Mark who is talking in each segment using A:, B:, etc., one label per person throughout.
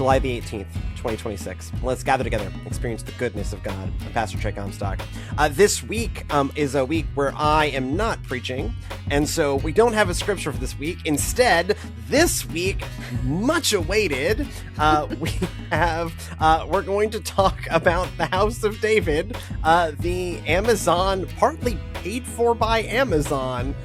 A: July the 18th, 2026. Let's gather together and experience the goodness of God. I'm Pastor Trey Comstock. This week is a week where I am not preaching, and so we don't have a scripture for this week. Instead, this week, much awaited, we're going to talk about the House of David, the Amazon, partly paid for by Amazon,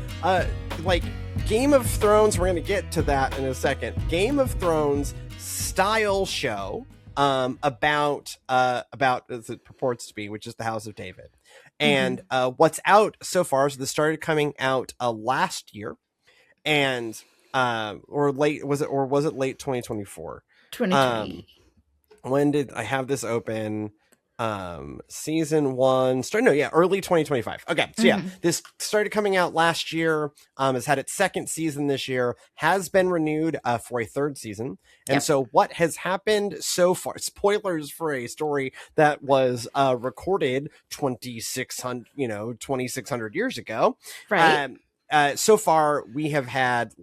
A: Game of Thrones. We're going to get to that in a second. Game of Thrones style show about as it purports to be, which is the House of David. And what's out so far is this started coming out last year, and was it late 2024?
B: 2020.
A: When did I have this open? Season 1 early 2025. Okay, so this started coming out last year, has had its second season this year, has been renewed for a third season. And so what has happened so far, spoilers for a story that was recorded 2600 years ago,
B: right?
A: So far we have had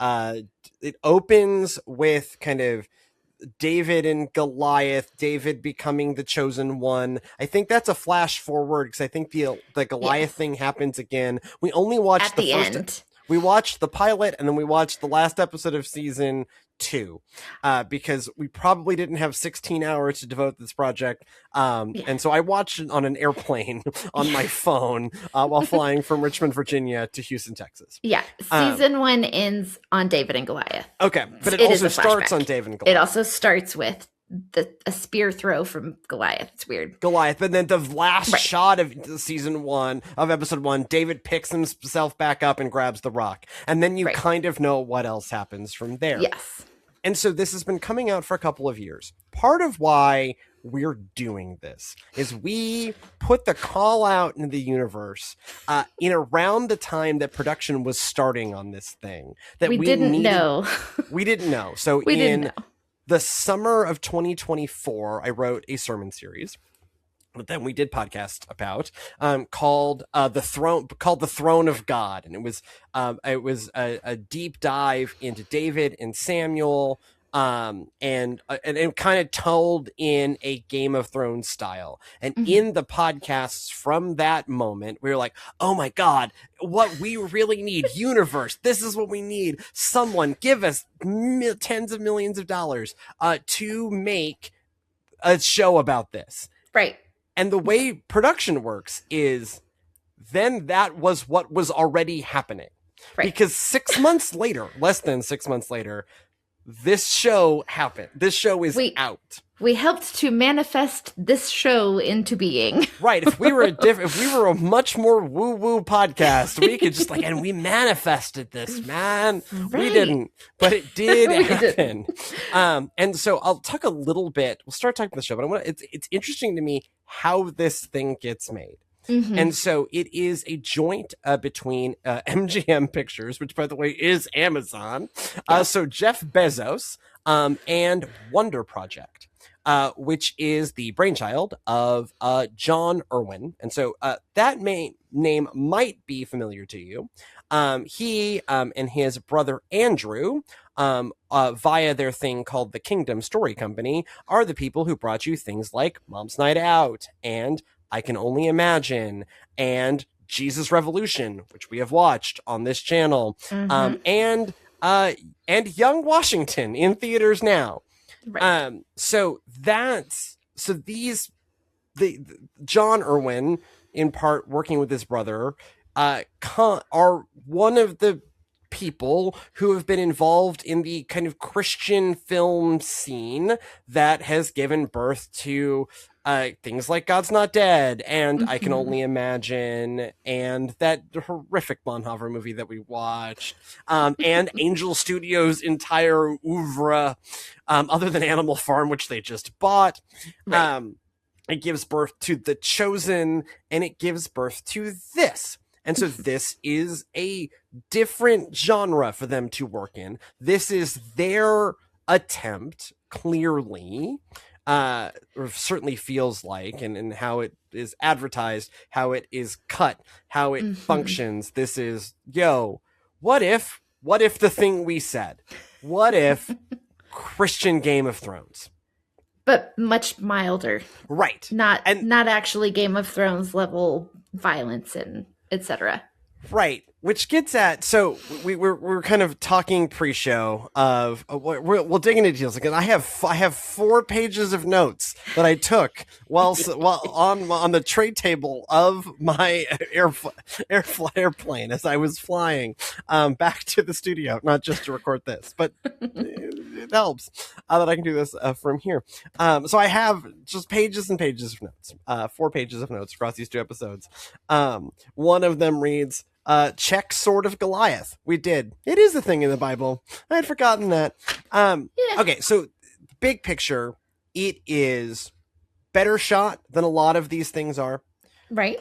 A: it opens with kind of David and Goliath, David becoming the chosen one. I think that's a flash forward because I think the Goliath thing happens again. We only watched
B: at the end.
A: We watched the pilot, and then we watched the last episode of season 2 because we probably didn't have 16 hours to devote to this project. And so I watched it on an airplane on my phone while flying from Richmond, Virginia to Houston, Texas.
B: Yeah. Season 1 ends on David and Goliath.
A: Okay. But it also starts on David and Goliath.
B: It also starts with a spear throw from Goliath. It's weird.
A: Goliath. And then the last shot of season 1 of episode 1, David picks himself back up and grabs the rock. And then you kind of know what else happens from there.
B: Yes.
A: And so this has been coming out for a couple of years. Part of why we're doing this is we put the call out into the universe in around the time that production was starting on this thing. That
B: we didn't know.
A: We didn't know. So in the summer of 2024, I wrote a sermon series that then we did podcast about called the Throne of God, and it was a deep dive into David and Samuel, and it kind of told in a Game of Thrones style. And in the podcasts from that moment, we were like, oh my God, what we really need, universe, this is what we need. Someone give us tens of millions of dollars to make a show about this.
B: Right.
A: And the way production works is then that was what was already happening. Right. Because less than 6 months later, this show happened. This show is out.
B: We helped to manifest this show into being.
A: Right. If we were a much more woo-woo podcast, we could just and we manifested this, man. Right. We didn't, but it did happen. And so I'll talk a little bit. We'll start talking about the show, but it's interesting to me how this thing gets made. And so it is a joint between MGM Pictures, which by the way is Amazon. So Jeff Bezos and Wonder Project. Which is the brainchild of John Irwin. And so that name might be familiar to you. He and his brother Andrew, via their thing called the Kingdom Story Company, are the people who brought you things like Mom's Night Out and I Can Only Imagine and Jesus Revolution, which we have watched on this channel, and Young Washington in theaters now. Right. John Irwin, in part working with his brother, are one of the people who have been involved in the kind of Christian film scene that has given birth to things like God's Not Dead and I Can Only Imagine and that horrific Bonhoeffer movie that we watched, and Angel Studios' entire oeuvre, other than Animal Farm, which they just bought. Right. It gives birth to The Chosen, and it gives birth to this. And so this is a different genre for them to work in. This is their attempt, clearly, or certainly feels like, and how it is advertised, how it is cut, how it functions. This is, what if the thing we said? What if Christian Game of Thrones.
B: But much milder.
A: Right.
B: Not actually Game of Thrones level violence and etc.
A: Right, which gets at, so we're kind of talking pre-show of we'll dig into details again. I have 4 pages of notes that I took while on the tray table of my airplane as I was flying back to the studio, not just to record this, but it helps that I can do this from here. So I have just pages and pages of notes, 4 pages of notes across these 2 episodes. One of them reads, check Sword of Goliath. We did. It is a thing in the Bible. I had forgotten that. Okay, so big picture, it is better shot than a lot of these things are.
B: Right.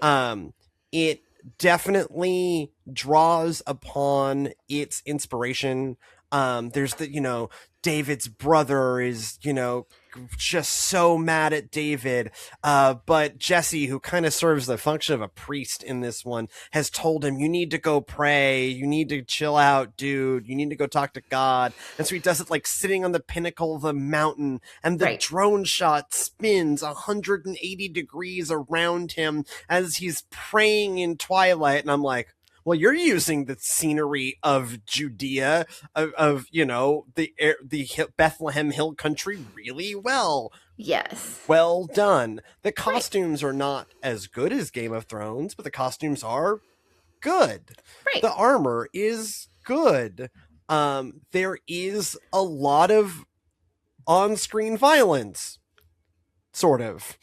A: It definitely draws upon its inspiration. There's the, David's brother is, just so mad at David. But Jesse, who kind of serves the function of a priest in this one, has told him, you need to go pray. You need to chill out, dude. You need to go talk to God. And so he does it like sitting on the pinnacle of the mountain, and the drone shot spins 180 degrees around him as he's praying in twilight. And I'm like, well, you're using the scenery of Judea, of the Bethlehem Hill country really well.
B: Yes.
A: Well done. The costumes are not as good as Game of Thrones, but the costumes are good.
B: Right.
A: The armor is good. There is a lot of on-screen violence, sort of.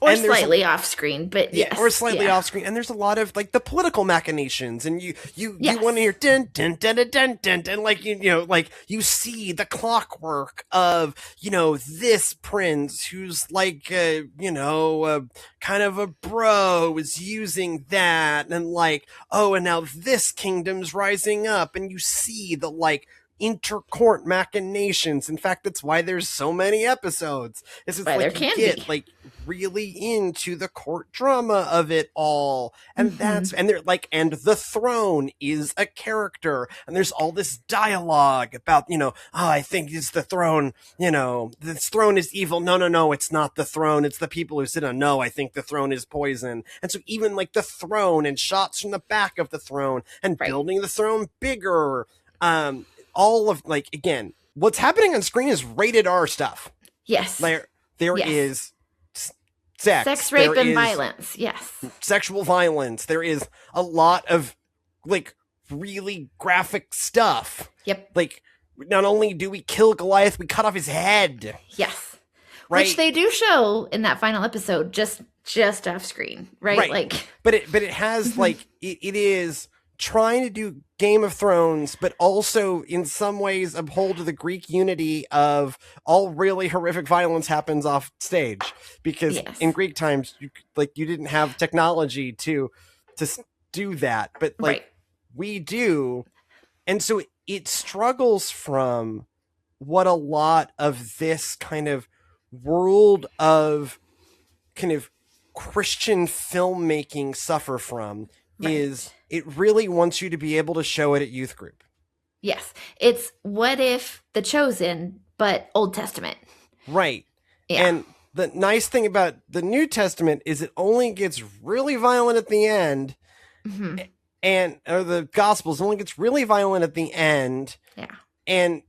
B: Or slightly off screen, but yes.
A: Or slightly off screen. And there's a lot of like the political machinations, and you want to hear dun dun dun dun dun dun, and like like you see the clockwork of this prince who's like kind of a bro is using that, and like, oh, and now this kingdom's rising up, and you see the like intercourt machinations. In fact, that's why there's so many episodes. It's
B: why
A: like you get like really into the court drama of it all, and they're like, and the throne is a character, and there's all this dialogue about I think it's the throne, this throne is evil. No, it's not the throne, it's the people who sit on. No, I think the throne is poison. And so even like the throne and shots from the back of the throne and building the throne bigger, all of like, again, what's happening on screen is rated R stuff.
B: Yes.
A: There is sex,
B: rape, and violence. Yes.
A: Sexual violence. There is a lot of like really graphic stuff.
B: Yep.
A: Like, not only do we kill Goliath, we cut off his head.
B: Yes.
A: Right.
B: Which they do show in that final episode, just off screen, right? Like,
A: but it has like it is trying to do Game of Thrones, but also in some ways uphold the Greek unity of all really horrific violence happens off stage, because in Greek times you didn't have technology to do that, but like we do. And so it struggles from what a lot of this kind of world of kind of Christian filmmaking suffer from is it really wants you to be able to show it at youth group.
B: Yes. It's what if The Chosen, but Old Testament.
A: Right.
B: Yeah.
A: And the nice thing about the New Testament is it only gets really violent at the end. Or the Gospels only gets really violent at the end.
B: Yeah.
A: And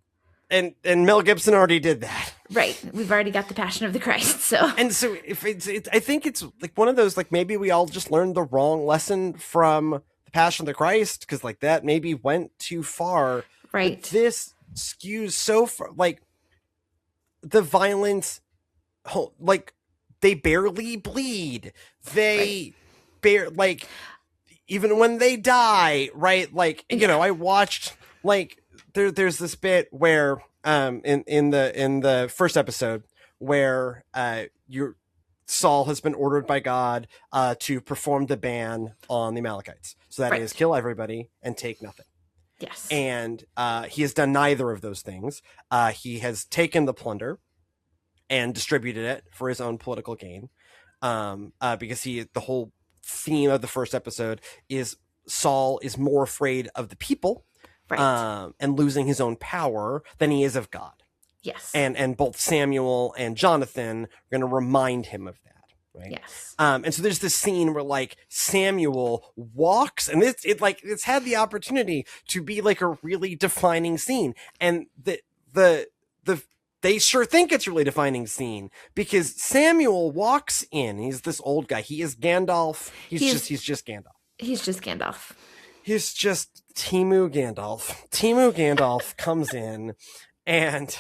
A: Mel Gibson already did that.
B: Right. We've already got the Passion of the Christ. So
A: if it's I think it's like one of those, like, maybe we all just learned the wrong lesson from the Passion of the Christ, because like that maybe went too far.
B: Right.
A: But this skews so far, like the violence, like they barely bleed. They like even when they die, right? Like, I watched like there's this bit where in the first episode where Saul has been ordered by God to perform the ban on the Amalekites. So that is kill everybody and take nothing.
B: Yes.
A: And he has done neither of those things. He has taken the plunder and distributed it for his own political gain. Because the whole theme of the first episode is Saul is more afraid of the people
B: Right.
A: and losing his own power than he is of God.
B: Yes.
A: And both Samuel and Jonathan are going to remind him of that. Right.
B: Yes.
A: And so there's this scene where like Samuel walks, and it's had the opportunity to be like a really defining scene, and they sure think it's a really defining scene because Samuel walks in. He's this old guy. He is Gandalf. He's just Gandalf.
B: He's just Gandalf.
A: He's just Timu Gandalf. Timu Gandalf comes in, and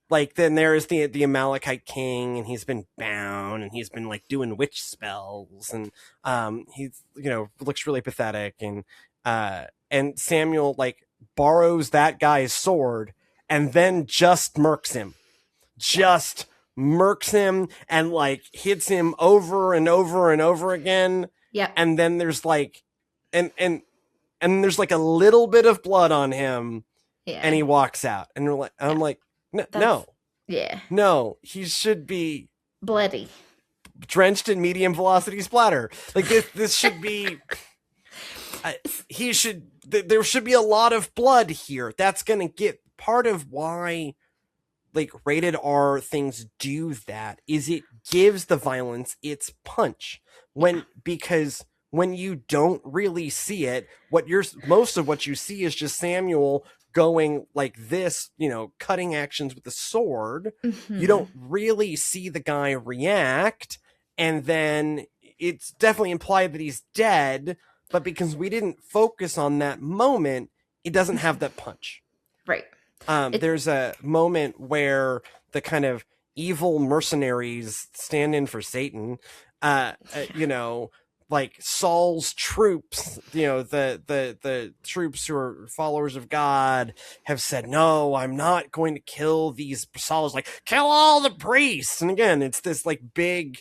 A: like then there is the Amalekite king, and he's been bound, and he's been like doing witch spells, and he's looks really pathetic, and Samuel like borrows that guy's sword and then just murks him. Just murks him and like hits him over and over and over again.
B: Yeah.
A: And then there's like and there's like a little bit of blood on him.
B: Yeah.
A: And he walks out. And we're like I'm like, no.
B: Yeah.
A: No, he should be
B: bloody.
A: Drenched in medium velocity splatter. Like this should be there should be a lot of blood here. That's going to get part of why like rated R things do that is it gives the violence its punch because when you don't really see it, most of what you see is just Samuel going like this, cutting actions with the sword. Mm-hmm. You don't really see the guy react. And then it's definitely implied that he's dead, but because we didn't focus on that moment, it doesn't have that punch.
B: Right.
A: There's a moment where the kind of evil mercenaries stand in for Satan, like Saul's troops, the troops who are followers of God have said, no, I'm not going to kill these. Saul's like, kill all the priests. And again, it's this like big,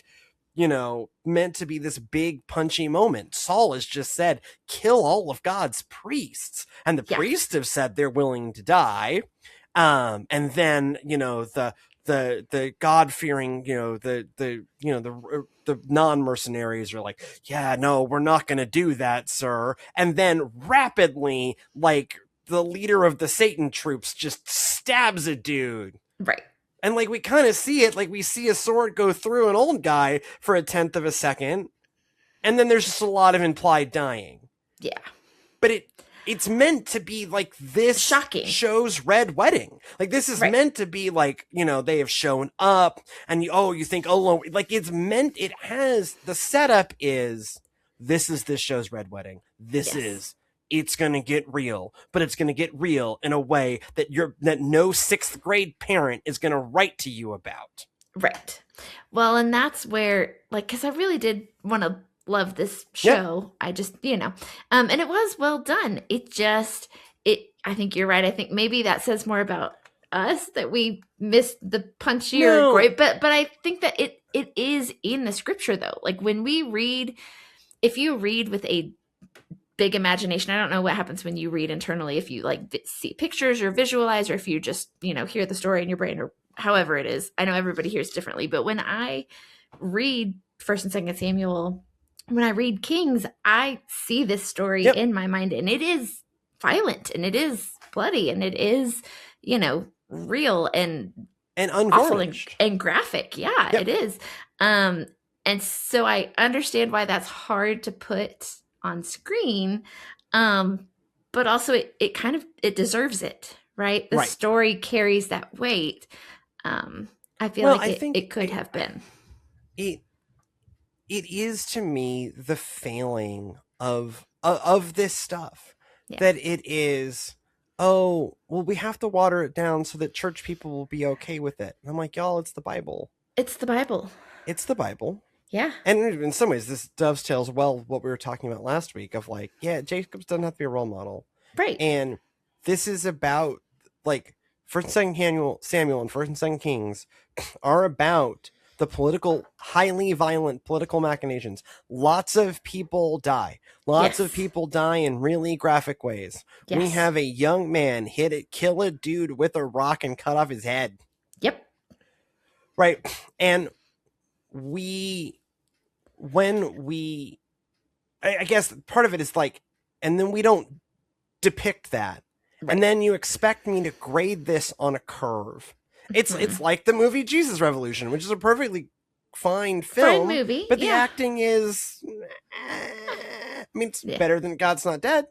A: meant to be this big punchy moment. Saul has just said, kill all of God's priests. And the priests have said they're willing to die. And then, the God-fearing, the non-mercenaries are like, yeah, no, we're not going to do that, sir. And then rapidly, like the leader of the Satan troops just stabs a dude.
B: Right.
A: And like we kind of see it, like we see a sword go through an old guy for 1/10 of a second. And then there's just a lot of implied dying.
B: Yeah.
A: But it's meant to be like this
B: shocking
A: show's Red Wedding. Like this is meant to be like, they have shown up and you think, like it's meant, it has, the setup is, this is this show's Red Wedding. It's going to get real, but it's going to get real in a way that no 6th grade parent is going to write to you about.
B: Right. Well, and that's where, like, cause I really did want to love this show. I just, and it was well done. I think you're right. I think maybe that says more about us that we missed the punchier great, but I think that it is in the scripture though. Like when we read, if you read with a big imagination, I don't know what happens when you read internally, if you like see pictures or visualize, or if you just, hear the story in your brain or however it is. I know everybody hears differently, but when I read 1st and 2nd Samuel, when I read Kings, I see this story in my mind, and it is violent, and it is bloody, and it is, real and awful and graphic. Yeah, it is. And so I understand why that's hard to put on screen. But also it kind of, it deserves it, right? The story carries that weight. I feel like it could have been.
A: It is to me the failing of this stuff that it is, we have to water it down so that church people will be okay with it. And I'm like, y'all, it's the Bible.
B: It's the Bible.
A: It's the Bible.
B: Yeah.
A: And in some ways, this dovetails well what we were talking about last week of like, Jacobs doesn't have to be a role model.
B: Right.
A: And this is about like 1st and 2nd Samuel and 1st and 2nd Kings are about the highly violent political machinations. Lots of people die. Lots of people die in really graphic ways. Yes. We have a young man kill a dude with a rock and cut off his head.
B: Yep.
A: Right. And I guess part of it is like, and then we don't depict that.
B: Right.
A: And then you expect me to grade this on a curve. It's like the movie Jesus Revolution, which is a perfectly fine film.
B: Fine movie,
A: but the
B: yeah.
A: acting is, I mean, it's better than God's Not Dead.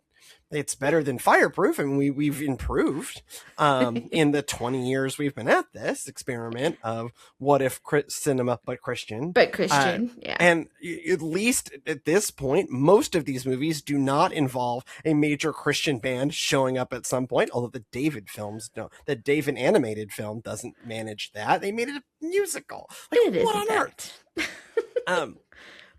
A: It's better than Fireproof, and we've improved in the 20 years we've been at this experiment of what if cinema but Christian.
B: But Christian, yeah.
A: And at least at this point, most of these movies do not involve a major Christian band showing up at some point, although the David films don't. The David animated film doesn't manage that. They made it a musical. Like,
B: it is,
A: what on earth?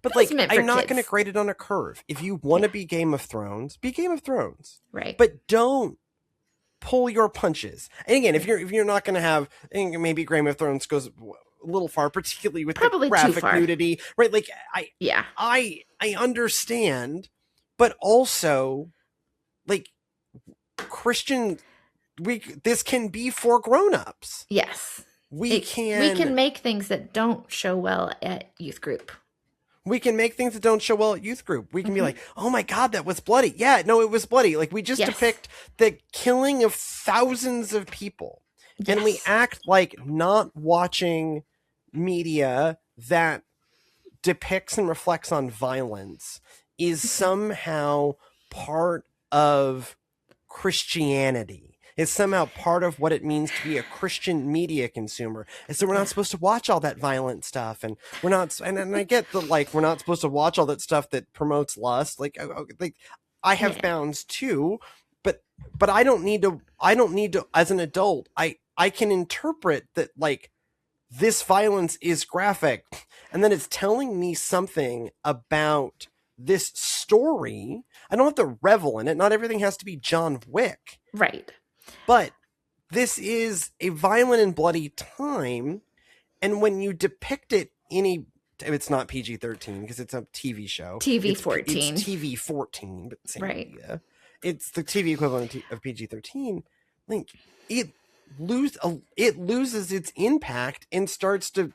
A: But
B: It's
A: like,
B: meant for
A: I'm not
B: kids.
A: going to grade it on a curve. If you want to be Game of Thrones, be Game of Thrones.
B: Right.
A: But don't pull your punches. And again, if you're not going to have, and maybe Game of Thrones goes a little far, particularly with
B: Probably
A: the
B: too
A: graphic
B: far.
A: nudity, right? Like
B: Yeah.
A: I understand, but also like Christian, this can be for grown-ups.
B: Yes.
A: We can
B: make things that don't show well at youth group.
A: We can make things that don't show well at youth group. We can be like, oh my God, that was bloody. Yeah, no, it was bloody. Like, we just depict the killing of thousands of people. Yes. And we act like not watching media that depicts and reflects on violence is somehow part of Christianity. Is somehow part of what it means to be a Christian media consumer. And so we're not supposed to watch all that violent stuff. And we're not, and I get that, like, we're not supposed to watch all that stuff that promotes lust. Like I have bounds too, but I don't need to, as an adult, I can interpret that, like, this violence is graphic. And then it's telling me something about this story. I don't have to revel in it. Not everything has to be John Wick.
B: Right.
A: But this is a violent and bloody time, and when you depict it it's not PG-13 because it's a TV show.
B: TV-14.
A: It's TV-14, but same idea. It's the TV equivalent of PG-13. Like, it loses its impact and starts to,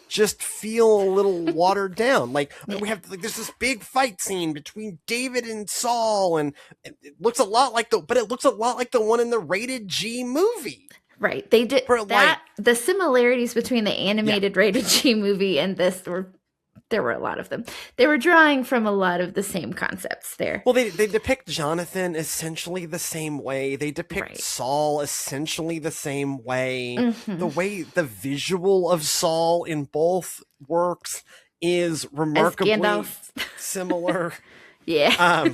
A: just feel a little watered down. Like, we have, like, there's this big fight scene between David and Saul, and it looks a lot like the one in the rated G movie.
B: Right. They did that. The similarities between the animated rated G movie and this there were a lot of them. They were drawing from a lot of the same concepts there.
A: Well, they depict Jonathan essentially the same way. They depict Saul essentially the same way. Mm-hmm. The way the visual of Saul in both works is remarkably similar.
B: Yeah.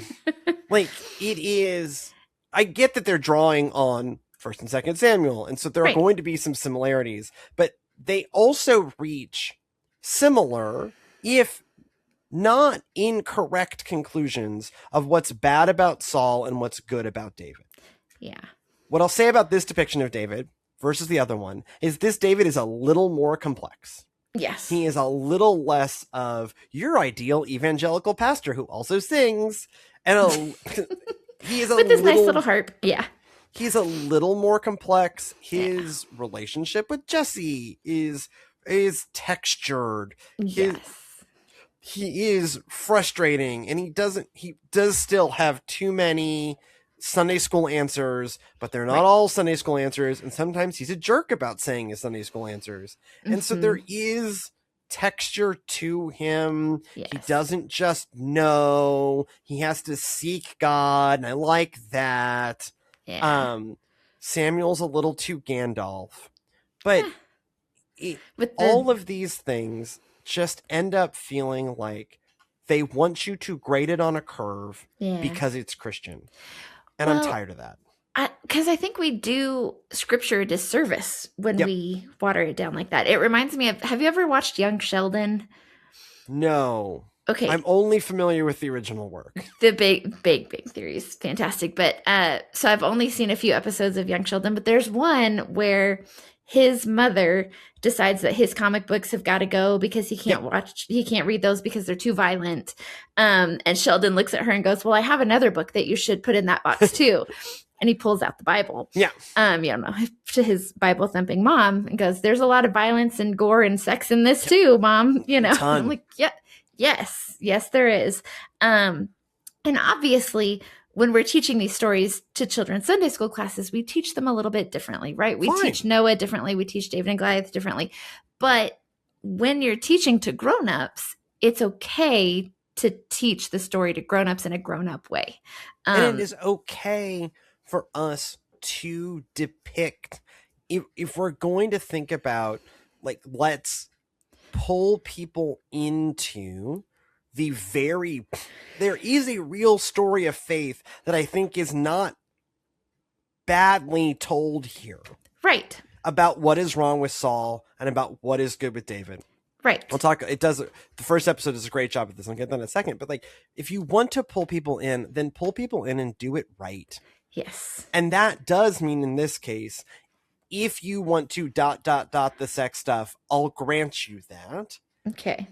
A: Like, it is, I get that they're drawing on 1st and 2nd Samuel, and so there are going to be some similarities, but they also reach similar, if not incorrect, conclusions of what's bad about Saul and what's good about David.
B: Yeah.
A: What I'll say about this depiction of David versus the other one is this David is a little more complex.
B: Yes.
A: He is a little less of your ideal evangelical pastor who also sings, and he is
B: with his nice little harp. Yeah.
A: He's a little more complex. His relationship with Jesse is textured.
B: Yes.
A: He is frustrating, and he does still have too many Sunday school answers, but they're not all Sunday school answers, and sometimes he's a jerk about saying his Sunday school answers. And so there is texture to him. Yes. He doesn't just know. He has to seek God, and I like that. Yeah. Samuel's a little too Gandalf, but all of these things just end up feeling like they want you to grade it on a curve because it's Christian. And I'm tired of that.
B: Because I think we do scripture a disservice when we water it down like that. It reminds me of, have you ever watched Young Sheldon?
A: No.
B: Okay.
A: I'm only familiar with the original work.
B: The Big Theory is fantastic. But so I've only seen a few episodes of Young Sheldon, but there's one where his mother decides that his comic books have got to go because he can't read those because they're too violent. And Sheldon looks at her and goes, well, I have another book that you should put in that box too. And he pulls out the Bible. Yeah. To his Bible thumping mom and goes, there's a lot of violence and gore and sex in this too, Mom. I'm like, yes, there is. And obviously when we're teaching these stories to children Sunday school classes, we teach them a little bit differently, right? We teach Noah differently. We teach David and Goliath differently. But when you're teaching to grownups, it's okay to teach the story to grownups in a grown-up way.
A: And it is okay for us to depict, if we're going to think about, like, let's pull people into there is a real story of faith that I think is not badly told here.
B: Right.
A: About what is wrong with Saul and about what is good with David.
B: Right.
A: The first episode does a great job of this. I'll get that in a second. But like, if you want to pull people in, then pull people in and do it right.
B: Yes.
A: And that does mean, in this case, if you want to ... the sex stuff, I'll grant you that.
B: Okay.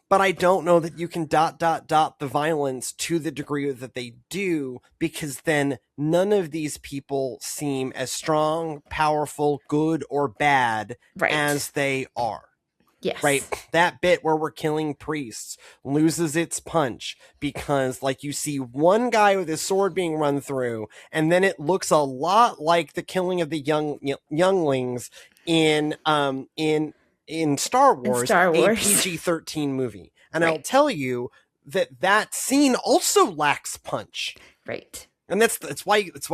A: But I don't know that you can ... the violence to the degree that they do, because then none of these people seem as strong, powerful, good, or bad as they are.
B: Yes.
A: Right. That bit where we're killing priests loses its punch because, like, you see one guy with his sword being run through, and then it looks a lot like the killing of the younglings in Star Wars, a PG-13 movie. And I'll tell you that scene also lacks punch.
B: Right.
A: And it's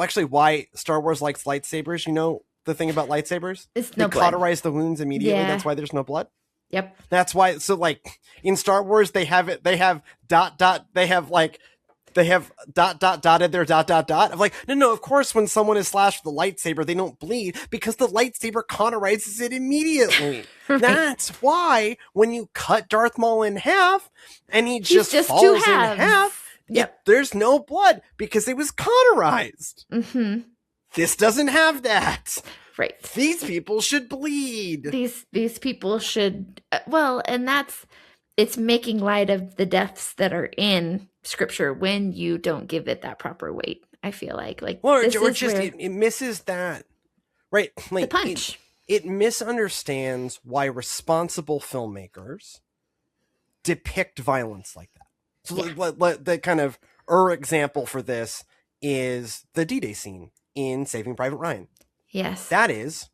A: actually why Star Wars likes lightsabers. You know the thing about lightsabers?
B: They
A: cauterize the wounds immediately. Yeah. That's why there's no blood.
B: Yep.
A: That's why. So, like, in Star Wars, they have dotted their ... of like, no, of course, when someone is slashed with a lightsaber, they don't bleed because the lightsaber cauterizes it immediately. Right. That's why when you cut Darth Maul in half and he just falls in half, there's no blood because it was cauterized.
B: Mm-hmm.
A: This doesn't have that.
B: Right.
A: These people should bleed.
B: These people should, and it's making light of the deaths that are in Scripture when you don't give it that proper weight. I feel like
A: it misses that, right? Like,
B: the punch.
A: It misunderstands why responsible filmmakers depict violence like that. So the kind of example for this is the D-Day scene in Saving Private Ryan.
B: Yes.
A: That is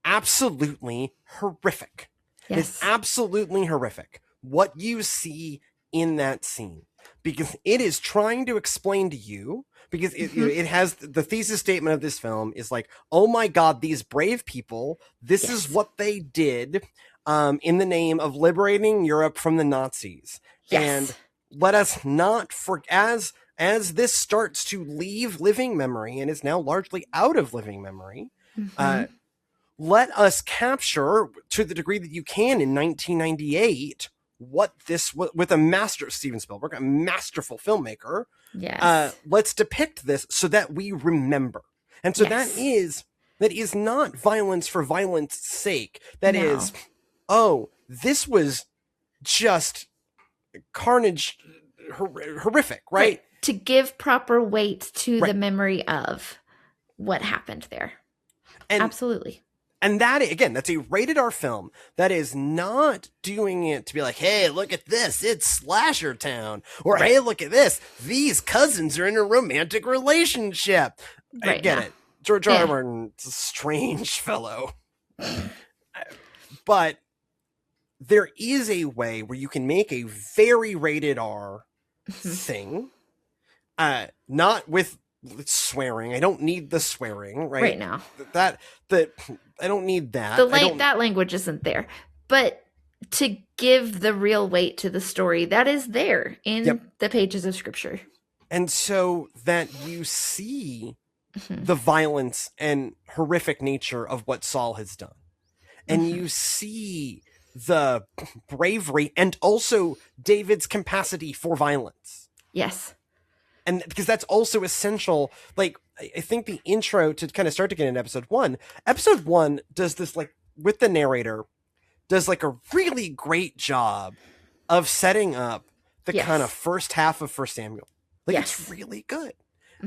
A: absolutely horrific.
B: Yes.
A: It's absolutely horrific what you see in that scene, because it is trying to explain to you, because it has the thesis statement of this film is like, oh my God, these brave people, this is what they did in the name of liberating Europe from the Nazis.
B: Yes.
A: And let us not as this starts to leave living memory and is now largely out of living memory, let us capture, to the degree that you can in 1998, what this with Steven Spielberg, a masterful filmmaker.
B: Yes.
A: Let's depict this so that we remember. And so that is not violence for violence sake. That is, this was just carnage, horrific, right?
B: To give proper weight to the memory of what happened there. And, absolutely.
A: And that, again, that's a rated R film that is not doing it to be like, hey, look at this, it's Slasher Town. Or, hey, look at this, these cousins are in a romantic relationship. I get it. George R. R. Martin's a strange fellow. But there is a way where you can make a very rated R thing, not with swearing. I don't need the swearing right
B: now.
A: I don't need that.
B: That language isn't there. But to give the real weight to the story, that is there in the pages of Scripture.
A: And so that you see the violence and horrific nature of what Saul has done. And you see the bravery and also David's capacity for violence.
B: Yes.
A: And because that's also essential, like, I think the intro to kind of start to get into episode one does this, like, with the narrator, does like a really great job of setting up the kind of first half of 1 Samuel. Like, it's really good.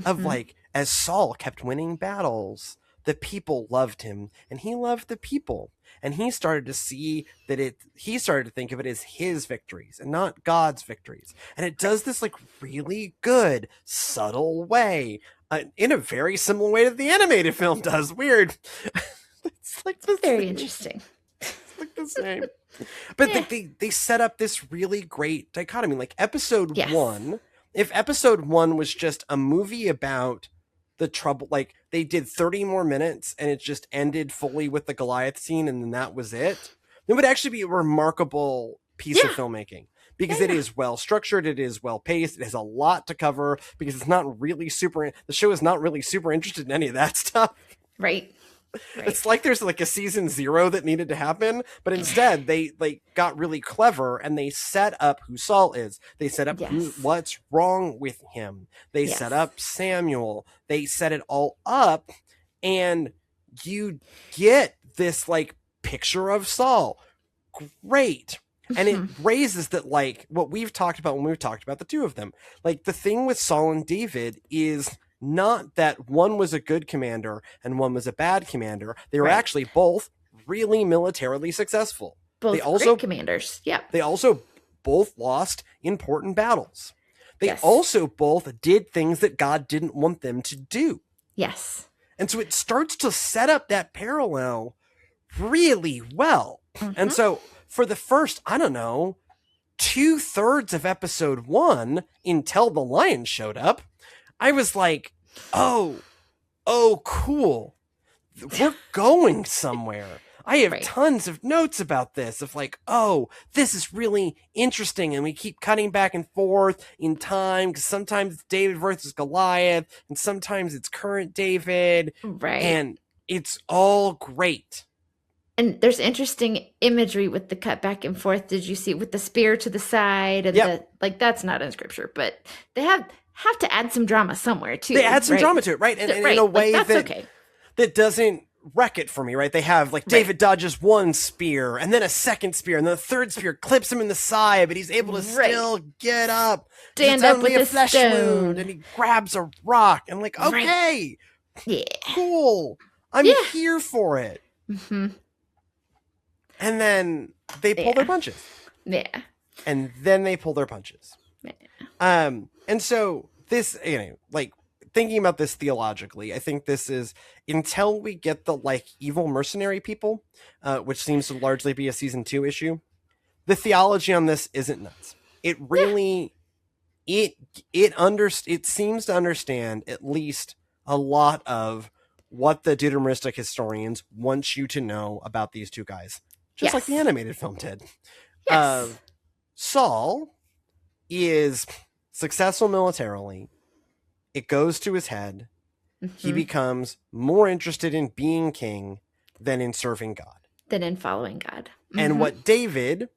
A: Of like, as Saul kept winning battles, the people loved him, and he loved the people. And he started to see that he started to think of it as his victories and not God's victories. And it does this like really good, subtle way, in a very similar way that the animated film does. Weird. It's like
B: very interesting.
A: It's like the same. But they set up this really great dichotomy. Like episode 1, if episode 1 was just a movie about the trouble, like they did 30 more minutes and it just ended fully with the Goliath scene and then that was it would actually be a remarkable piece of filmmaking, because it is well structured, it is well paced, it has a lot to cover, because it's not really the show is not really super interested in any of that stuff.
B: Right.
A: It's like there's like a season 0 that needed to happen, but instead they like got really clever and they set up who Saul is. They set up what's wrong with him. They set up Samuel. They set it all up, and you get this like picture of Saul. Great. And it raises that, like what we've talked about when we've talked about the two of them. Like the thing with Saul and David is not that one was a good commander and one was a bad commander. They were actually both really militarily successful.
B: Both great commanders. Yeah.
A: They also both lost important battles. They also both did things that God didn't want them to do.
B: Yes.
A: And so it starts to set up that parallel really well. And so for the first, I don't know, 2/3 of episode 1, until the lion showed up, I was like, oh, cool. We're going somewhere. I have tons of notes about this of like, oh, this is really interesting. And we keep cutting back and forth in time, because sometimes it's David versus Goliath and sometimes it's current David.
B: Right.
A: And it's all great.
B: And there's interesting imagery with the cut back and forth. Did you see with the spear to the side? And that's not in scripture, but they have to add some drama somewhere too.
A: They add some drama to it, right? And in a way that doesn't wreck it for me, right? They have like David dodges one spear and then a second spear and then a third spear clips him in the side, but he's able to still get up.
B: Stand up with a flesh
A: wound, and he grabs a rock and like, okay, cool. I'm here for it. And then they pull their punches.
B: Yeah.
A: And then they pull their punches. Yeah. And so this, like thinking about this theologically, I think this is, until we get the like evil mercenary people, which seems to largely be a season 2 issue, the theology on this isn't nuts. It really, it seems to understand at least a lot of what the Deuteronomistic historians want you to know about these two guys. Just like the animated film did. Saul is successful militarily. It goes to his head. He becomes more interested in being king than in serving God.
B: Than in following God.
A: And what David,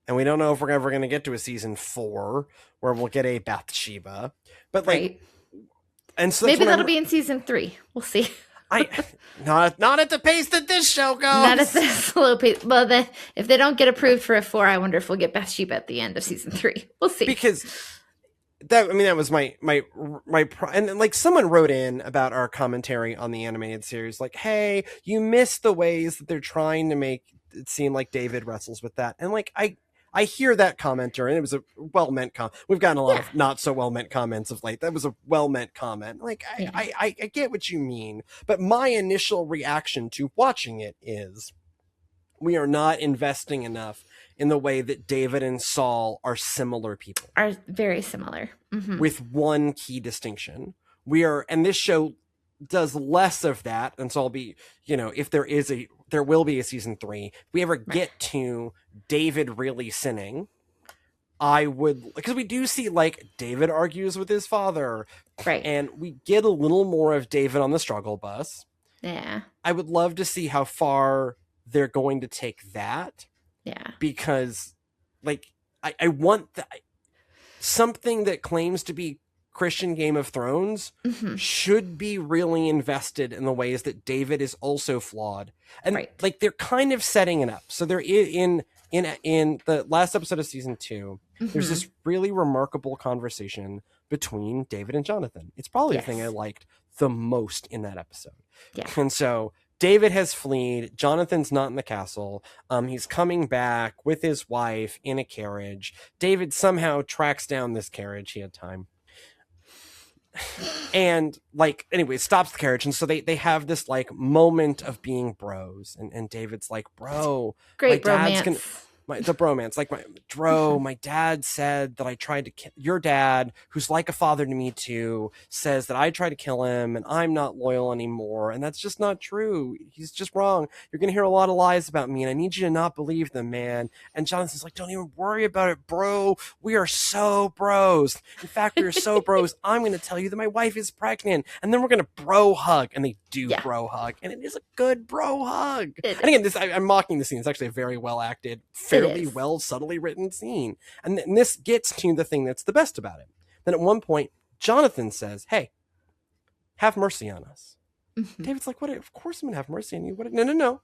A: and we don't know if we're ever going to get to a season 4 where we'll get a Bathsheba, but like, and so
B: maybe that'll be in season 3. We'll see.
A: Not at the pace that this show goes.
B: Not at the slow pace. Well, then, if they don't get approved for a 4, I wonder if we'll get Bathsheba at the end of season 3. We'll see.
A: Because that was my and like someone wrote in about our commentary on the animated series, like, hey, you missed the ways that they're trying to make it seem like David wrestles with that, and like I hear that commenter, and it was a well-meant comment. We've gotten a lot of not so well-meant comments of late. That was a well-meant comment. Like, I get what you mean. But my initial reaction to watching it is we are not investing enough in the way that David and Saul are similar people.
B: Are very similar.
A: With one key distinction. And this show does less of that, and so I'll be, if there will be a season 3. If we ever get to David really sinning, I would, because we do see like David argues with his father, and we get a little more of David on the struggle bus.
B: Yeah,
A: I would love to see how far they're going to take that.
B: Yeah,
A: because like I want something that claims to be Christian Game of Thrones should be really invested in the ways that David is also flawed. And like they're kind of setting it up. So they're in in the last episode of season 2, there's
B: Mhm.
A: this really remarkable conversation between David and Jonathan. It's probably the thing I
B: Yes.
A: liked the most in that episode.
B: Yeah.
A: And so David has fled. Jonathan's not in the castle. He's coming back with his wife in a carriage. David somehow tracks down this carriage. He had time. And like, anyway, stops the carriage. And so they have this like moment of being bros. And David's like, bro,
B: Great
A: my dad's
B: romance.
A: the bromance, like my dad said that I tried to kill your dad, who's like a father to me too, says that I tried to kill him and I'm not loyal anymore. And that's just not true. He's just wrong. You're going to hear a lot of lies about me and I need you to not believe them, man. And Jonathan's like, don't even worry about it, bro. We are so bros. In fact, we are so bros. I'm going to tell you that my wife is pregnant and then we're going to bro hug. And they do bro hug. And it is a good bro hug. And again, I'm mocking the scene. It's actually a very well acted, fairly well, subtly written scene. And this gets to the thing that's the best about it. Then at one point, Jonathan says, hey, have mercy on us. Mm-hmm. David's like, what? Of course I'm going to have mercy on you. What? No.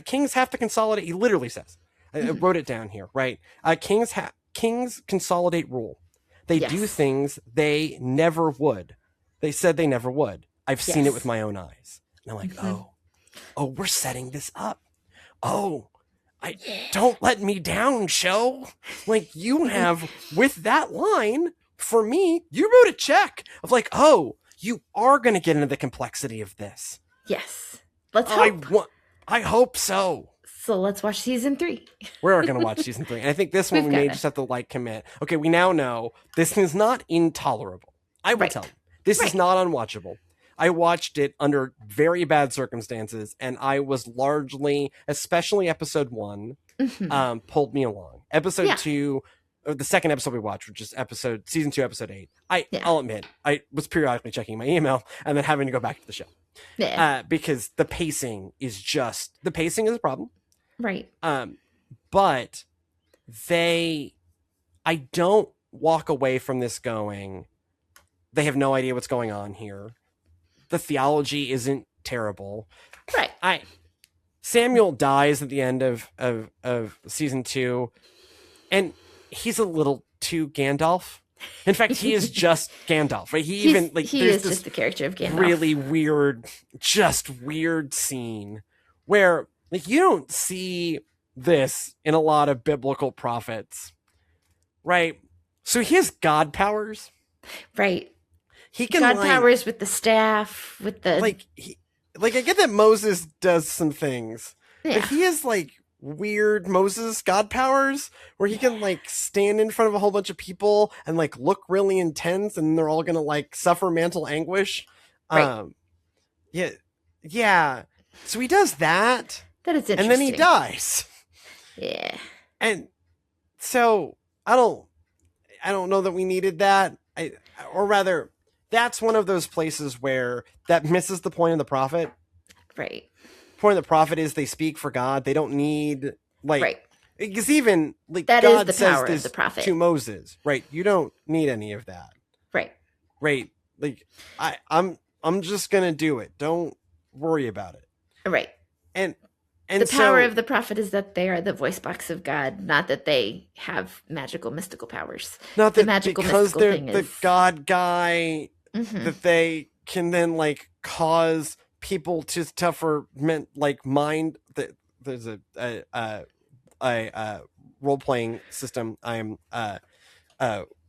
A: Kings have to consolidate. He literally says, I wrote it down here, right? Kings consolidate rule. They do things they never would. They said they never would. I've seen it with my own eyes. And I'm like, oh, we're setting this up. Oh, don't let me down, show. Like you have with that line for me, you wrote a check of like, oh, you are going to get into the complexity of this.
B: Yes. Let's hope.
A: I hope so.
B: So let's watch season 3.
A: We're going to watch season 3. And I think this one we may just have to like commit. Okay, we now know this is not intolerable. I will tell you. This is not unwatchable. I watched it under very bad circumstances, and I was largely, especially episode 1, pulled me along. Episode 2, or the second episode we watched, which is season 2, episode 8. I'll admit, I was periodically checking my email and then having to go back to the show. Yeah. Because the pacing is a problem.
B: Right.
A: But I don't walk away from this going, they have no idea what's going on here. The theology isn't terrible.
B: Right.
A: Samuel dies at the end of season 2, and he's a little too Gandalf. In fact, he is just Gandalf, right? He is
B: just the character of Gandalf.
A: Really weird scene where like you don't see this in a lot of biblical prophets, right? So he has God powers,
B: right?
A: He can
B: God powers with the staff, with the
A: I get that Moses does some things, but he has like weird Moses God powers where he can like stand in front of a whole bunch of people and like look really intense, and they're all gonna like suffer mental anguish.
B: Right.
A: Yeah. So he does that.
B: That is interesting.
A: And then he dies.
B: Yeah.
A: And so I don't know that we needed that. Or rather, that's one of those places where that misses the point of the prophet.
B: Right.
A: The point of the prophet is they speak for God. They don't need because even like
B: that
A: God
B: is the
A: says
B: power
A: this
B: of the prophet
A: to Moses, right? You don't need any of that. Right. Like I'm just gonna do it. Don't worry about it.
B: Right.
A: And
B: the power of the prophet is that they are the voice box of God, not that they have magical, mystical powers.
A: Not
B: the
A: that
B: magical,
A: because
B: mystical
A: they're
B: thing
A: the
B: is
A: God guy that they can then like cause people to suffer mind. That there's a role playing system I'm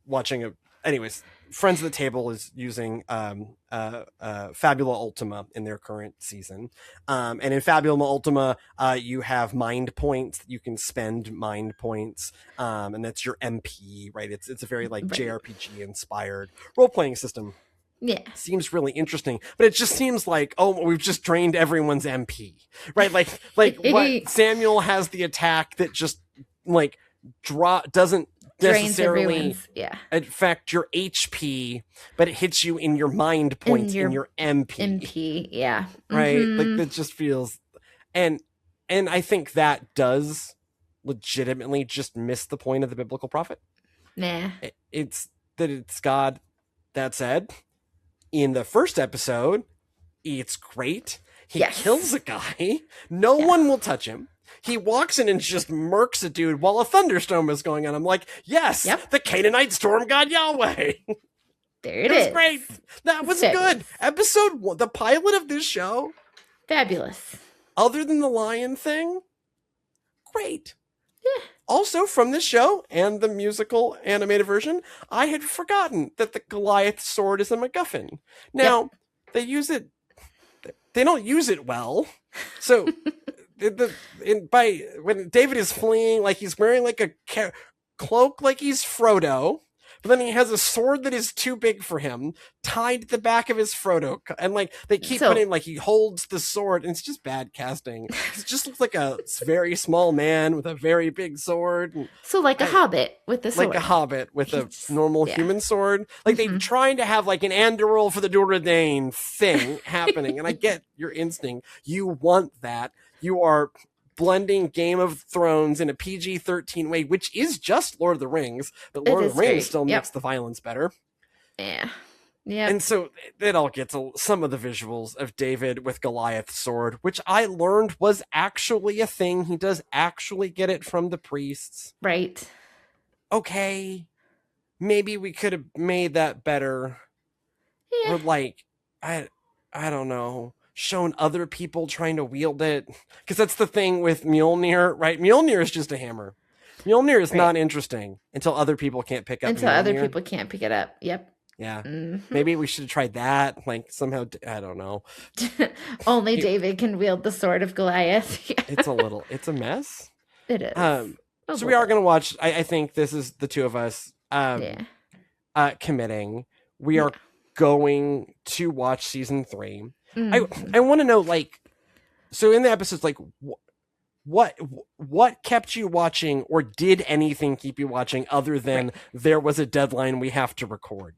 A: watching. Anyways, Friends of the Table is using Fabula Ultima in their current season. And in Fabula Ultima, you have mind points. You can spend mind points. And that's your MP, right? It's a very JRPG inspired role-playing system.
B: Yeah.
A: Seems really interesting, but it just seems like, oh, we've just drained everyone's MP, right? Like what Samuel has the attack that just doesn't necessarily affect your HP, but it hits you in your mind points in your MP.
B: Yeah.
A: Right? Like that just feels and I think that does legitimately just miss the point of the biblical prophet.
B: Nah.
A: It's God. That said, in the first episode, it's great. He kills a guy. No one will touch him. He walks in and just murks a dude while a thunderstorm is going on. I'm like, yes, the Canaanite storm god Yahweh.
B: There it is.
A: Great. That was good. Episode 1, the pilot of this show.
B: Fabulous.
A: Other than the lion thing, great.
B: Yeah.
A: Also, from this show and the musical animated version, I had forgotten that the Goliath sword is a MacGuffin. Now, they use it. They don't use it well. So, when David is fleeing, like he's wearing like a cloak, like he's Frodo. But then he has a sword that is too big for him, tied to the back of his Frodo. And like they keep putting like he holds the sword, and it's just bad casting. It just looks like a very small man with a very big sword.
B: So like a hobbit with the sword.
A: Like a hobbit with a normal human sword. Like they're trying to have like an Andoril for the Dúrdain thing happening. And I get your instinct. You want that. You are blending Game of Thrones in a PG-13 way, which is just Lord of the Rings, but Lord of the Rings still makes the violence better.
B: Yeah. Yeah.
A: And so it all gets some of the visuals of David with Goliath's sword, which I learned was actually a thing. He does actually get it from the priests.
B: Right.
A: Okay. Maybe we could have made that better.
B: Yeah.
A: Or like, I don't know, shown other people trying to wield it, because that's the thing with Mjolnir, right? Mjolnir is just a hammer. Mjolnir is not interesting until other people can't pick up
B: until
A: Mjolnir.
B: Other people can't pick it up. Yep.
A: Yeah. Maybe we should have tried that, like somehow. I don't know.
B: Only David can wield the sword of Goliath.
A: It's a mess.
B: It is.
A: So we are going to watch, I think this is the two of us committing. We are going to watch season 3. I want to know, like, so in the episodes, like, what kept you watching, or did anything keep you watching other than there was a deadline we have to record?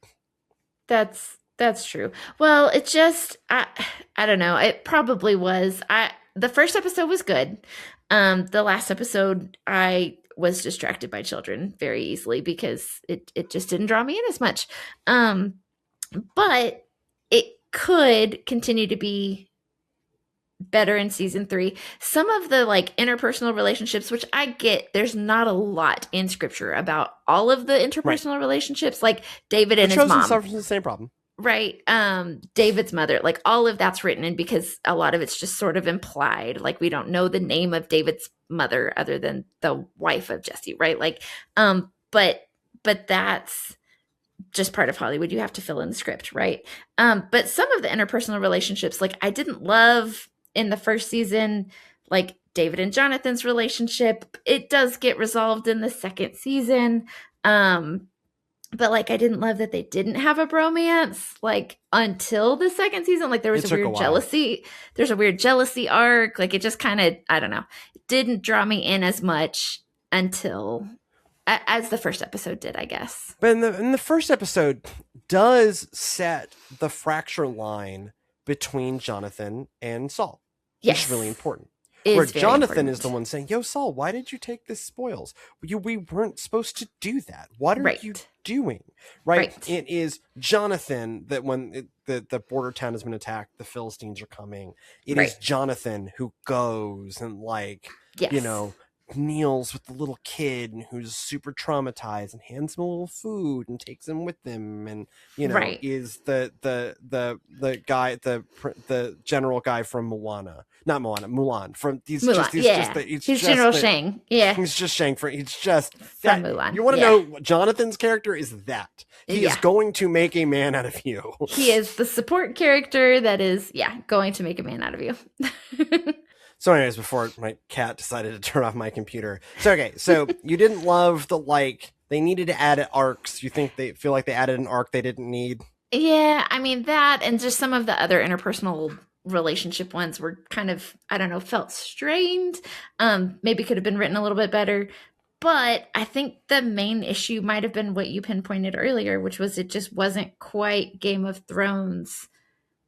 B: That's true. Well, it just, I don't know. It probably was. The first episode was good. The last episode, I was distracted by children very easily because it just didn't draw me in as much. But it could continue to be better in season 3. Some of the like interpersonal relationships, which I get, there's not a lot in scripture about all of the interpersonal relationships, like David and his mom.
A: Suffer from the same problem.
B: Right. David's mother, like all of that's written in because a lot of it's just sort of implied. Like we don't know the name of David's mother other than the wife of Jesse, right? Like, but that's just part of Hollywood. You have to fill in the script, right? But some of the interpersonal relationships, like I didn't love in the first season, like David and Jonathan's relationship. It does get resolved in the second season. But like I didn't love that they didn't have a bromance like until the second season. Like there was a weird jealousy. There's a weird jealousy arc. Like it just kind of, I don't know, didn't draw me in as much until as the first episode did, I guess.
A: But in the first episode does set the fracture line between Jonathan and Saul.
B: Yes.
A: Which is really important. Where Jonathan is the one saying, yo, Saul, why did you take this spoils? We weren't supposed to do that. What are you doing? Right? It is Jonathan that when the border town has been attacked, the Philistines are coming. It is Jonathan who goes and like, you know, kneels with the little kid who's super traumatized and hands him a little food and takes him with them, and you know is the guy, the general guy from Mulan from he's
B: General Shang. Yeah,
A: he's just Shang he's just
B: from Mulan.
A: You want to know Jonathan's character is that he is going to make a man out of you.
B: He is the support character that is going to make a man out of you.
A: So anyways, before my cat decided to turn off my computer. So, okay. So you didn't love the, like, they needed to add arcs. You think they feel like they added an arc they didn't need?
B: Yeah. I mean, that and just some of the other interpersonal relationship ones were kind of, I don't know, felt strained. Maybe could have been written a little bit better. But I think the main issue might have been what you pinpointed earlier, which was it just wasn't quite Game of Thrones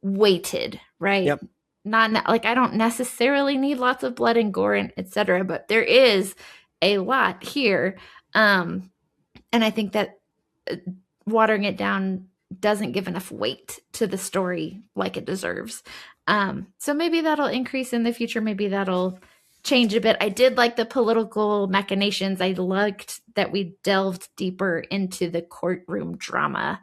B: weighted, right?
A: Yep.
B: Not like I don't necessarily need lots of blood and gore and etc., but there is a lot here, and I think that watering it down doesn't give enough weight to the story like it deserves. So maybe that'll increase in the future. Maybe that'll change a bit. I did like the political machinations. I liked that we delved deeper into the courtroom drama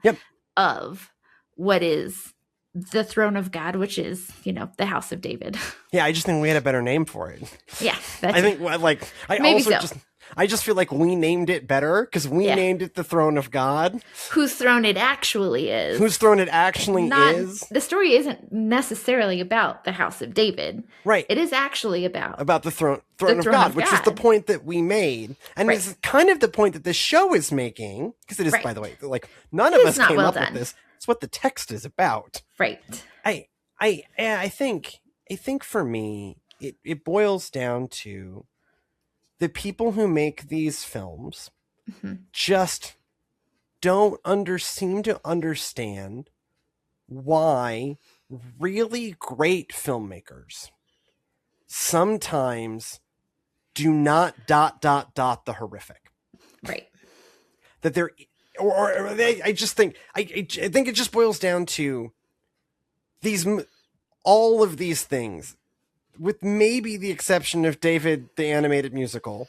B: of what is the throne of God, which is, the house of David.
A: Yeah, I just think we had a better name for it.
B: Yeah,
A: I think I just feel like we named it better because we named it the throne of God.
B: Whose throne it actually is.
A: Whose throne it actually is.
B: The story isn't necessarily about the house of David.
A: Right.
B: It is actually about
A: the throne of God, which is the point that we made. And it's kind of the point that this show is making, because it is, by the way, like none of us came up with this. It's what the text is about.
B: Right.
A: I think for me, it boils down to the people who make these films just don't seem to understand why really great filmmakers sometimes do not ... the horrific.
B: Right.
A: That they're, I just think, I think it just boils down to all of these things, with maybe the exception of David, the animated musical.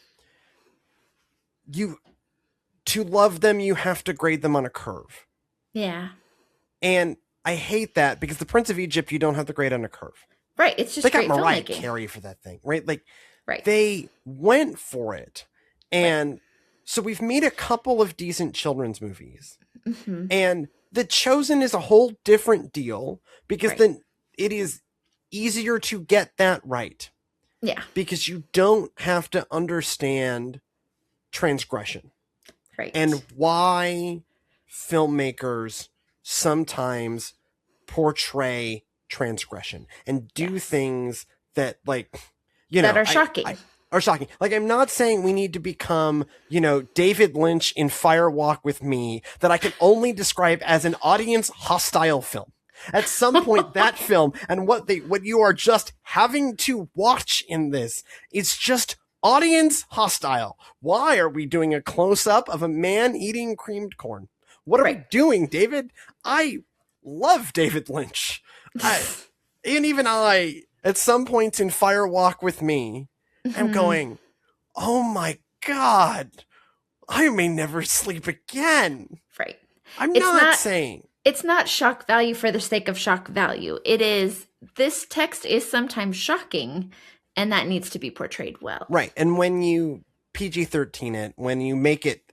A: To love them, you have to grade them on a curve.
B: Yeah.
A: And I hate that because the Prince of Egypt, you don't have to grade on a curve.
B: Right. It's just
A: they got
B: great
A: Mariah
B: filmmaking.
A: Carey for that thing, right? Like, they went for it. And so we've made a couple of decent children's movies. And The Chosen is a whole different deal because then it is easier to get that right.
B: Yeah.
A: Because you don't have to understand transgression.
B: Right.
A: And why filmmakers sometimes portray transgression and do things that, like,
B: that are shocking.
A: Are shocking. Like, I'm not saying we need to become, David Lynch in Fire Walk with Me, that I can only describe as an audience hostile film. At some point, that film and what you are just having to watch in this is just audience hostile. Why are we doing a close-up of a man eating creamed corn? What are we doing, David? I love David Lynch. And even I, at some points in Fire Walk with Me, am going, oh my God, I may never sleep again.
B: Right.
A: I'm not saying.
B: It's not shock value for the sake of shock value. It is, this text is sometimes shocking, and that needs to be portrayed well. Right.
A: And when you PG-13 it, when you make it,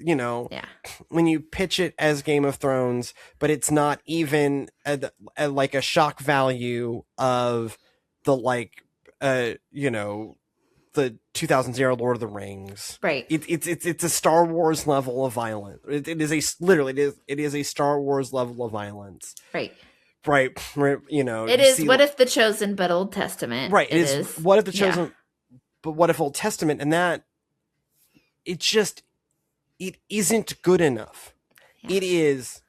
A: when you pitch it as Game of Thrones, but it's not even like a shock value of the, the 2000 Lord of the Rings.
B: Right.
A: It's a Star Wars level of violence. It is a Star Wars level of violence.
B: Right.
A: Right.
B: It is What If the Chosen but Old Testament.
A: Right. It is What If the Chosen but What If Old Testament, and that it isn't good enough. Yeah. It is,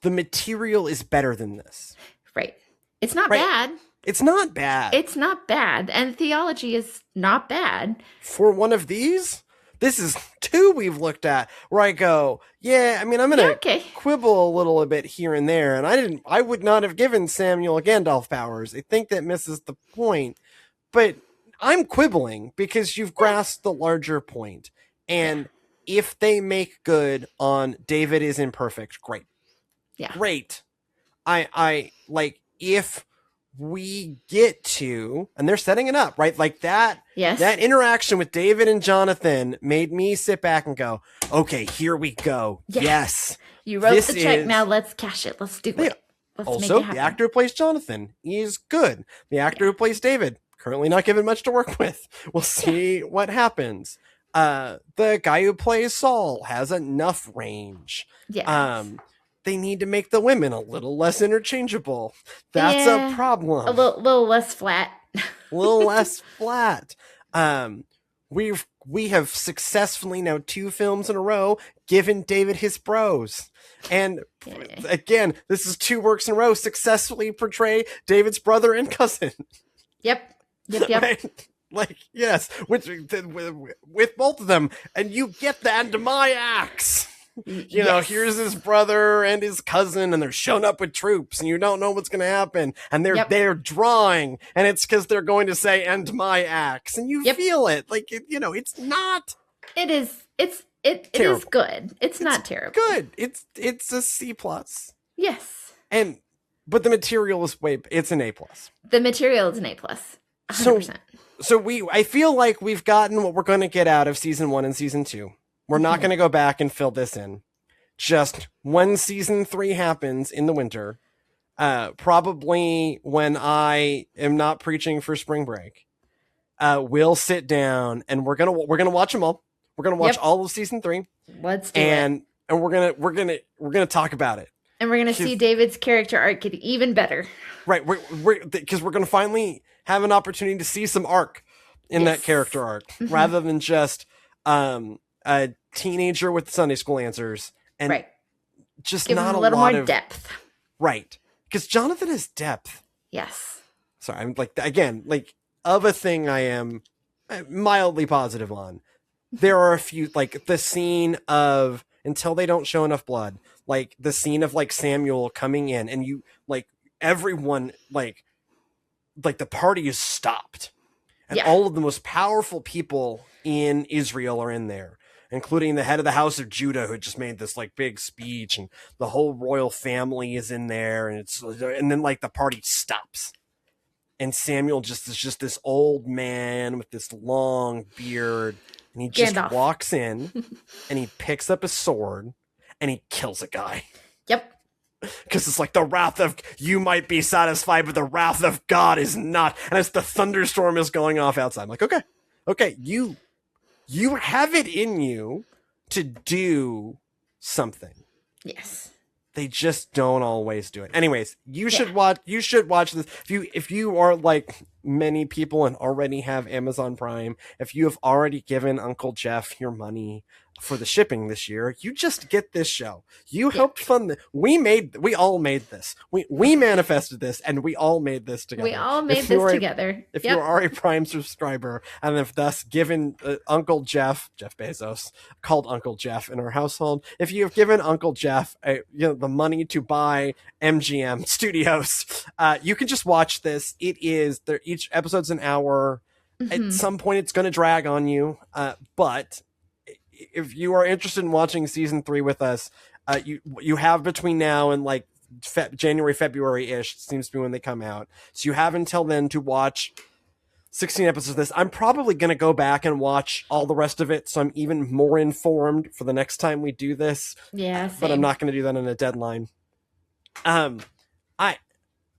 A: the material is better than this.
B: Right. It's not bad.
A: It's not bad.
B: It's not bad. And theology is not bad.
A: For one of these, this is two we've looked at where I go, I'm going to quibble a little bit here and there. And I would not have given Samuel Gandalf powers. I think that misses the point. But I'm quibbling because you've grasped the larger point. And if they make good on David is imperfect, great.
B: Yeah.
A: Great. I like, if we get to, and they're setting it up, right? Like that, that interaction with David and Jonathan made me sit back and go, okay, here we go. Yes.
B: You wrote the check. Now let's cash it. Let's do it. Let's
A: also, make it happen. The actor who plays Jonathan is good. The actor who plays David, currently not given much to work with. We'll see what happens. The guy who plays Saul has enough range.
B: Yeah.
A: They need to make the women a little less interchangeable. That's a problem.
B: A little less flat.
A: A little less flat. We have successfully now 2 films in a row given David his bros. And again, this is 2 works in a row successfully portray David's brother and cousin.
B: Yep.
A: Right? Like, yes, with both of them. And you get the end of my axe. You know, here's his brother and his cousin, and they're showing up with troops, and you don't know what's going to happen. And they're drawing, and it's because they're going to say, "End my axe," and you feel it. Like, it's not.
B: It is. It is good. It's not terrible.
A: Good. It's a C+.
B: Yes.
A: But the material is it's an A+.
B: The material is an A+. 100%.
A: So I feel like we've gotten what we're going to get out of season 1 and season 2. We're not going to go back and fill this in. Just when season 3 happens in the winter, probably when I am not preaching for spring break, we'll sit down and we're gonna watch them all. We're gonna watch all of season 3.
B: Let's do
A: it. And we're gonna talk about it.
B: And we're gonna see David's character arc get even better.
A: Right, because we're gonna finally have an opportunity to see some arc in that character arc, rather than just a teenager with Sunday school answers and just give not him a little more
B: depth.
A: Right, because Jonathan has depth.
B: Yes.
A: Sorry, I'm of a thing I am mildly positive on. There are a few, like the scene of until they don't show enough blood, like the scene of like Samuel coming in and you like everyone like the party is stopped and all of the most powerful people in Israel are in there, including the head of the house of Judah, who just made this like big speech, and the whole royal family is in there, and then like the party stops. And Samuel is just this old man with this long beard, and he just walks in and he picks up a sword and he kills a guy.
B: Yep.
A: Because it's like the wrath of you might be satisfied, but the wrath of God is not. And as the thunderstorm is going off outside, I'm like, okay, you have it in you to do something.
B: Yes.
A: They just don't always do it. Anyways, you should watch this. If you are like many people and already have Amazon Prime, if you have already given Uncle Jeff your money for the shipping this year, you just get this show. You helped fund we all made this. We manifested this, and we all made this together.
B: We all made this together.
A: If you are a Prime subscriber and have thus given Uncle Jeff Bezos, called Uncle Jeff in our household, if you have given Uncle Jeff the money to buy MGM Studios, you can just watch this. Each episode's an hour. At some point it's going to drag on you, but if you are interested in watching season 3 with us, you have between now and like January, February-ish seems to be when they come out. So you have until then to watch 16 episodes of this. I'm probably going to go back and watch all the rest of it, so I'm even more informed for the next time we do this.
B: Yeah, same.
A: But I'm not going to do that in a deadline.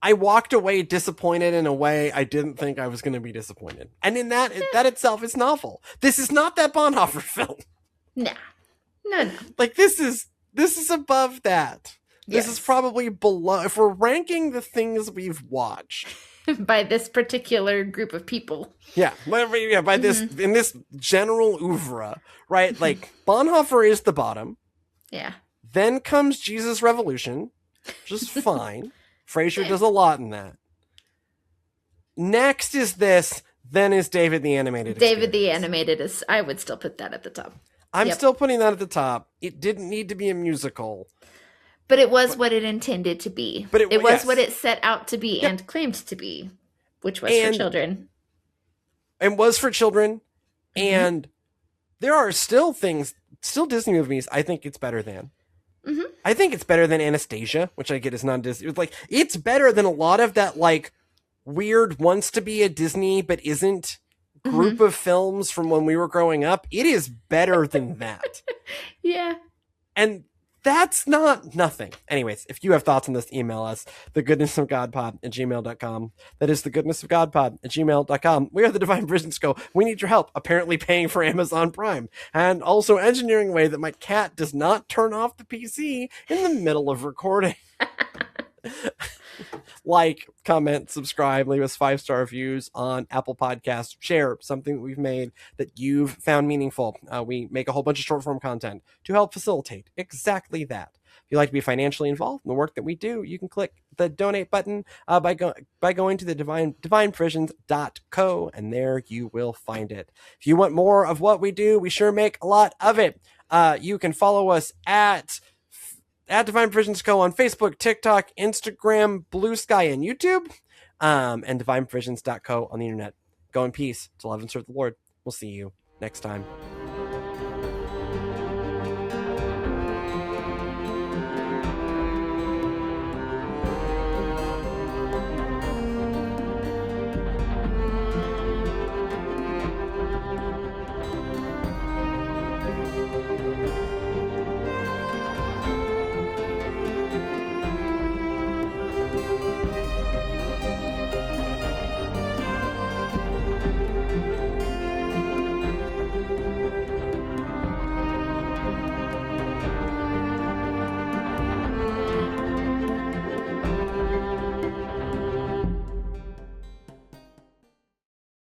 A: I walked away disappointed in a way I didn't think I was going to be disappointed. And in that itself is novel. This is not that Bonhoeffer film.
B: No.
A: Like this is above that. This is probably below. If we're ranking the things we've watched
B: by this particular group of people,
A: by this in this general oeuvre, right? Like Bonhoeffer is the bottom.
B: Yeah.
A: Then comes Jesus Revolution, which is fine. Frasier does a lot in that. Next is this. Then is David the Animated.
B: David the Animated is. I would still put that at the top.
A: I'm still putting that at the top. It didn't need to be a musical.
B: But it was what it intended to be. But it was what it set out to be and claimed to be, which was for children.
A: And was for children. And there are still Disney movies I think it's better than. I think it's better than Anastasia, which I get is non-Disney. It's like, it's better than a lot of that like weird wants to be a Disney but isn't group of films from when we were growing up. It is better than that.
B: Yeah.
A: And that's not nothing. Anyways, if you have thoughts on this, email us, thegoodnessofgodpod@gmail.com. That is thegoodnessofgodpod@gmail.com. We are the Divine Prisons Co. We need your help, apparently paying for Amazon Prime, and also engineering a way that my cat does not turn off the PC in the middle of recording. Like, comment, subscribe, leave us 5-star reviews on Apple Podcasts, share something that we've made that you've found meaningful. We make a whole bunch of short form content to help facilitate exactly that. If you'd like to be financially involved in the work that we do, you can click the donate button by going to the divineprovisions.co, and there you will find it. If you want more of what we do, we sure make a lot of it. You can follow us at Divine Provisions Co. on Facebook, TikTok, Instagram, Blue Sky, and YouTube, and divineprovisions.co on the internet. Go in peace to love and serve the Lord. We'll see you next time.